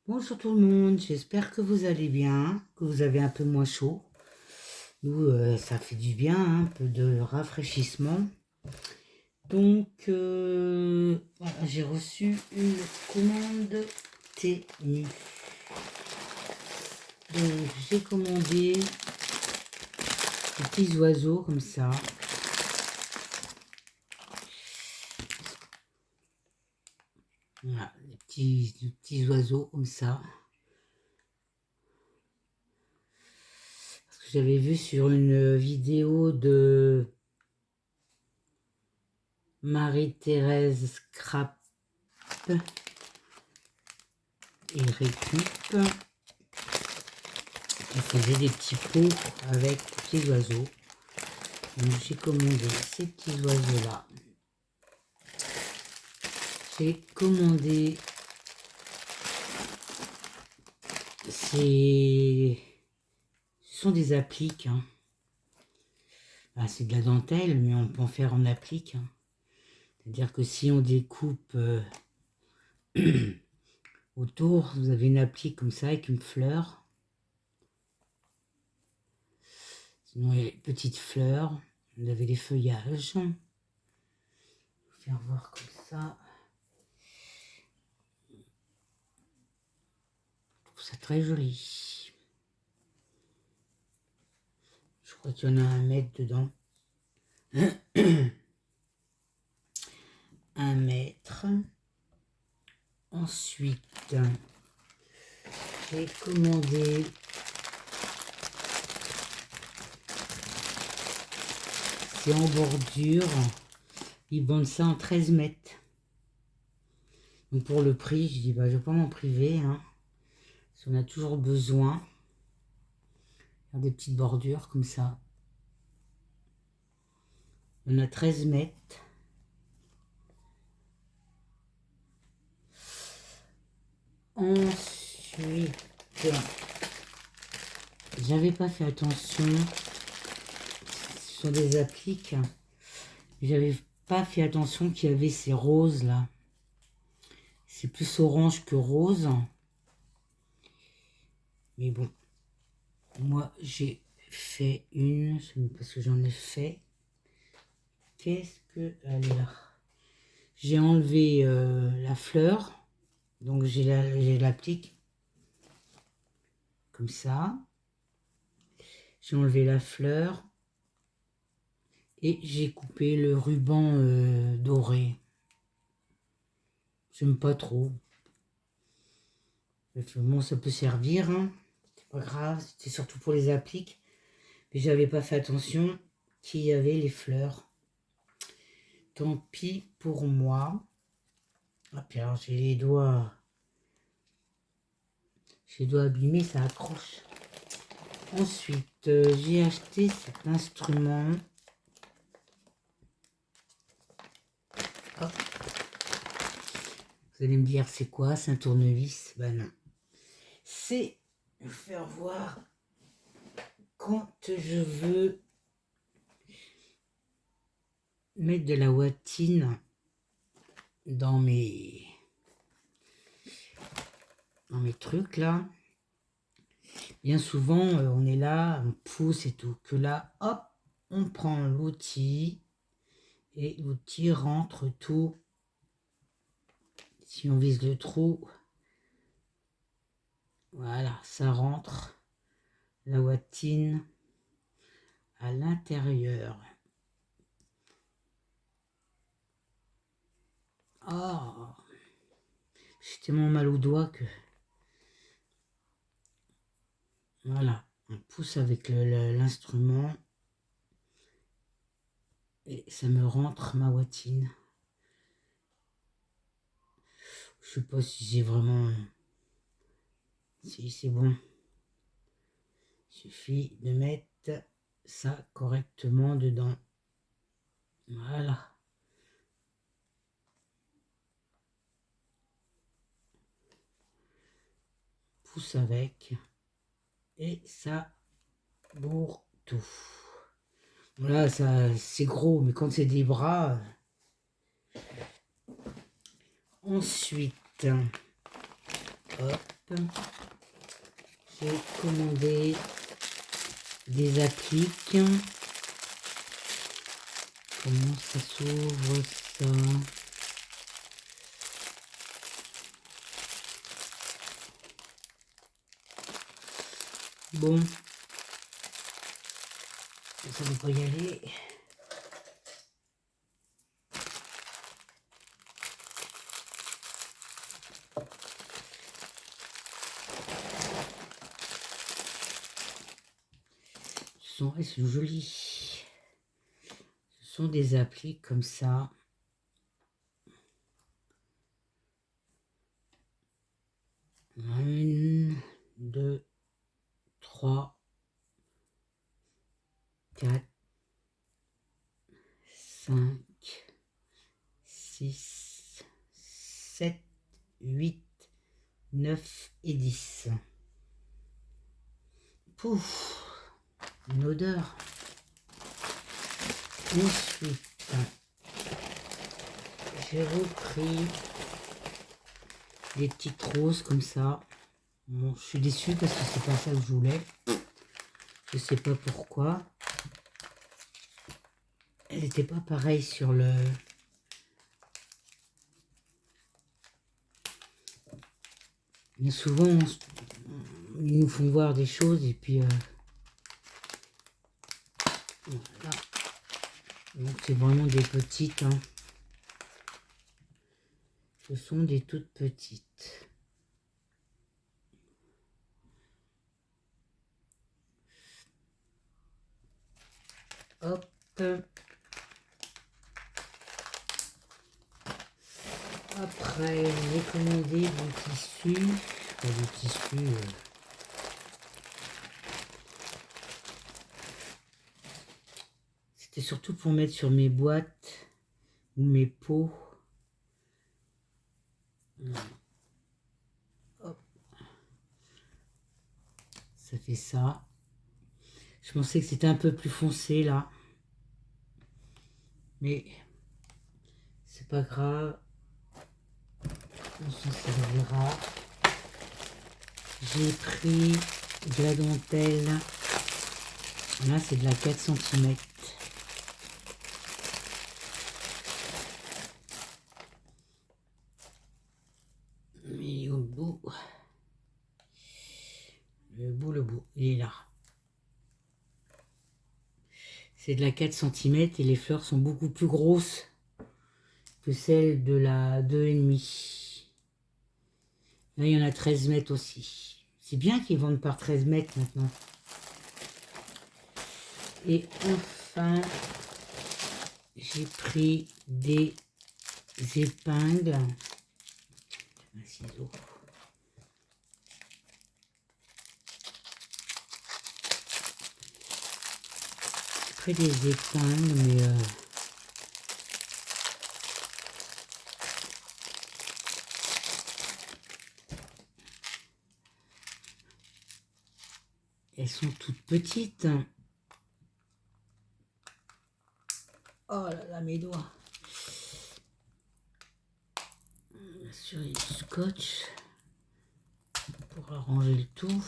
Bonjour tout le monde, j'espère que vous allez bien, que vous avez un peu moins chaud. Nous, ça fait du bien, un peu de rafraîchissement. Donc, voilà, j'ai reçu une commande tenue. Donc, j'ai commandé des petits oiseaux comme ça. Voilà, des petits oiseaux comme ça. J'avais vu sur une vidéo de Marie-Thérèse Scrap et Récup. Elle faisait des petits pots avec des petits oiseaux. Donc j'ai commandé ces petits oiseaux-là. J'ai commandé ce sont des appliques. Hein. Ah, c'est de la dentelle, mais on peut en faire en applique. Hein. C'est-à-dire que si on découpe autour, vous avez une applique comme ça avec une fleur. Sinon, il y a les petites fleurs. Vous avez les feuillages. Je vais vous faire voir comme ça. Je trouve ça très joli. Je crois qu'il y en a 1 mètre dedans. 1 mètre. Ensuite, j'ai commandé c'est en bordure. Ils vendent ça en 13 mètres. Donc pour le prix, je dis bah je vais pas m'en priver. Hein. Si on a toujours besoin. Faire des petites bordures comme ça. On a 13 mètres. Ensuite, j'avais pas fait attention. Ce sont des appliques. J'avais pas fait attention qu'il y avait ces roses là. C'est plus orange que rose. Mais bon, moi j'ai fait une, parce que j'en ai fait. Qu'est-ce que elle est là? J'ai enlevé la fleur. Donc j'ai l'applique. Comme ça. J'ai enlevé la fleur. Et j'ai coupé le ruban doré. J'aime pas trop. Bon, ça peut servir. Hein. C'est pas grave. C'était surtout pour les appliques. Mais j'avais pas fait attention qu'il y avait les fleurs. Tant pis pour moi. Ah, puis alors j'ai les doigts. J'ai les doigts abîmés, ça accroche. Ensuite, j'ai acheté cet instrument. Hop. Vous allez me dire, c'est quoi? C'est un tournevis? Ben non. C'est faire voir quand je veux mettre de la watine dans mes trucs là. Bien souvent, on est là, on pousse et tout. Que là, hop, on prend l'outil et l'outil rentre tout. Si on vise le trou, voilà, ça rentre la watine à l'intérieur. Oh, j'ai tellement mal au doigt que... Voilà, on pousse avec l'instrument et ça me rentre ma watine. Je sais pas si c'est vraiment... Si c'est bon. Il suffit de mettre ça correctement dedans. Voilà. Pousse avec. Et ça bourre tout. Voilà, ça c'est gros, mais quand c'est des bras... Ensuite, hop, J'ai commandé des appliques. Comment ça s'ouvre ça? Bon, ça ne peut pas y aller. Elles sont jolies. Ce sont des applis comme ça. Une, deux, trois, quatre, 5, 6, 7, 8, 9 et 10. Pouf, une odeur. Ensuite, j'ai repris des petites roses comme ça. Bon, je suis déçue parce que c'est pas ça que je voulais. Je sais pas pourquoi. Elle n'était pas pareille sur le... Mais souvent, ils nous font voir des choses et puis... voilà. Donc c'est vraiment des petites. Hein. Ce sont des toutes petites. Hop. Après, j'ai commandé du tissu. Du tissu. C'était surtout pour mettre sur mes boîtes ou mes pots. Hop. Ça fait ça. Je pensais que c'était un peu plus foncé là. Mais c'est pas grave. On s'en servira. J'ai pris de la dentelle. Là, c'est de la 4 cm. Mais au bout, le bout, il est là. C'est de la 4 cm et les fleurs sont beaucoup plus grosses que celles de la 2,5. Là, il y en a 13 mètres aussi. C'est bien qu'ils vendent par 13 mètres maintenant. Et enfin, j'ai pris des épingles. Un ciseau. J'ai pris des épingles, mais... elles sont toutes petites. Oh là là, mes doigts. Sur du scotch pour arranger le tout.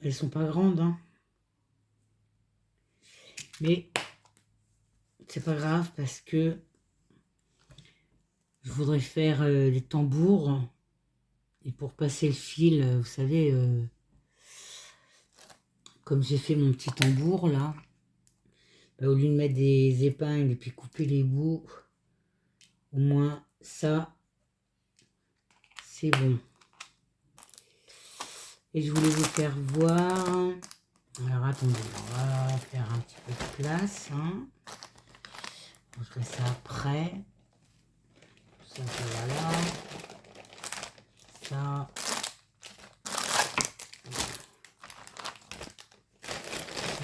Elles sont pas grandes, hein. Mais c'est pas grave parce que je voudrais faire des tambours. Et pour passer le fil, vous savez, comme j'ai fait mon petit tambour là, bah, au lieu de mettre des épingles et puis couper les bouts, au moins ça, c'est bon. Et je voulais vous faire voir. Alors attendez, on va faire un petit peu de place. Hein. Je ferai ça après. Ça, voilà. Ça.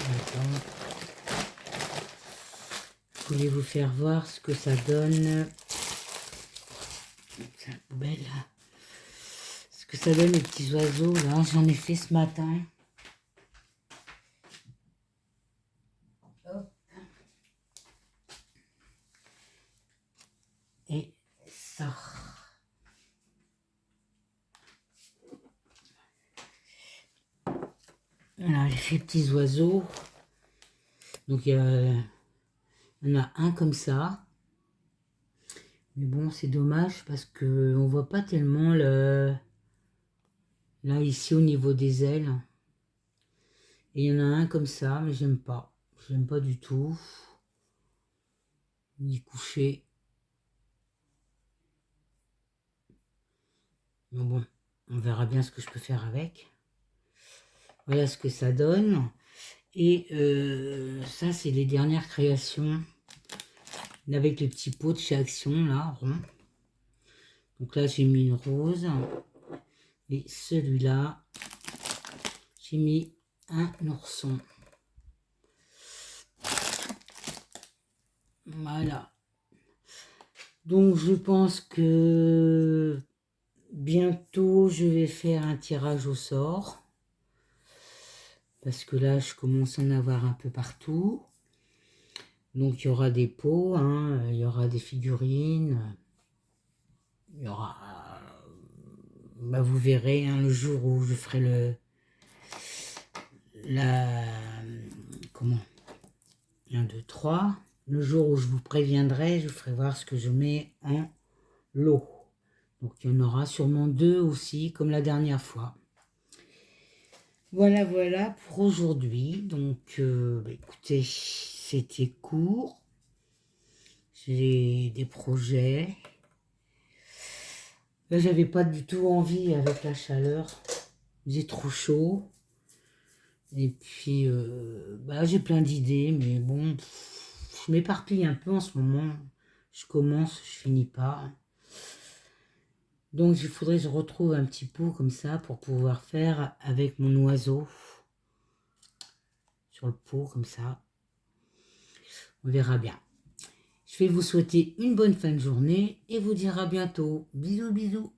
Attends. Je voulais vous faire voir ce que ça donne. C'est la poubelle. Ce que ça donne les petits oiseaux là. J'en ai fait ce matin. Hop. Et ça. Voilà, j'ai fait petits oiseaux. Donc il y en a un comme ça. Mais bon, c'est dommage parce que on voit pas tellement le... Là, ici, au niveau des ailes. Et il y en a un comme ça, mais j'aime pas. J'aime pas du tout. Il est couché. Mais bon, on verra bien ce que je peux faire avec. Voilà ce que ça donne. Et ça, c'est les dernières créations. Avec le petit pot de chez Action, là, rond. Donc là, j'ai mis une rose. Et celui-là, j'ai mis un ourson. Voilà. Donc, je pense que bientôt, je vais faire un tirage au sort. Parce que là, je commence à en avoir un peu partout. Donc, il y aura des pots, hein, il y aura des figurines. Il y aura... Bah, vous verrez, hein, le jour où je ferai comment 1, 2, 3. Le jour où je vous préviendrai, je vous ferai voir ce que je mets en lot. Donc, il y en aura sûrement 2 aussi, comme la dernière fois. Voilà, voilà pour aujourd'hui. Donc, bah, écoutez, c'était court. J'ai des projets. Là, j'avais pas du tout envie avec la chaleur. Il faisait trop chaud. Et puis, bah, j'ai plein d'idées, mais bon, je m'éparpille un peu en ce moment. Je commence, je finis pas. Donc, il faudrait que je retrouve un petit pot comme ça pour pouvoir faire avec mon oiseau. Sur le pot, comme ça. On verra bien. Je vais vous souhaiter une bonne fin de journée et vous dire à bientôt. Bisous, bisous.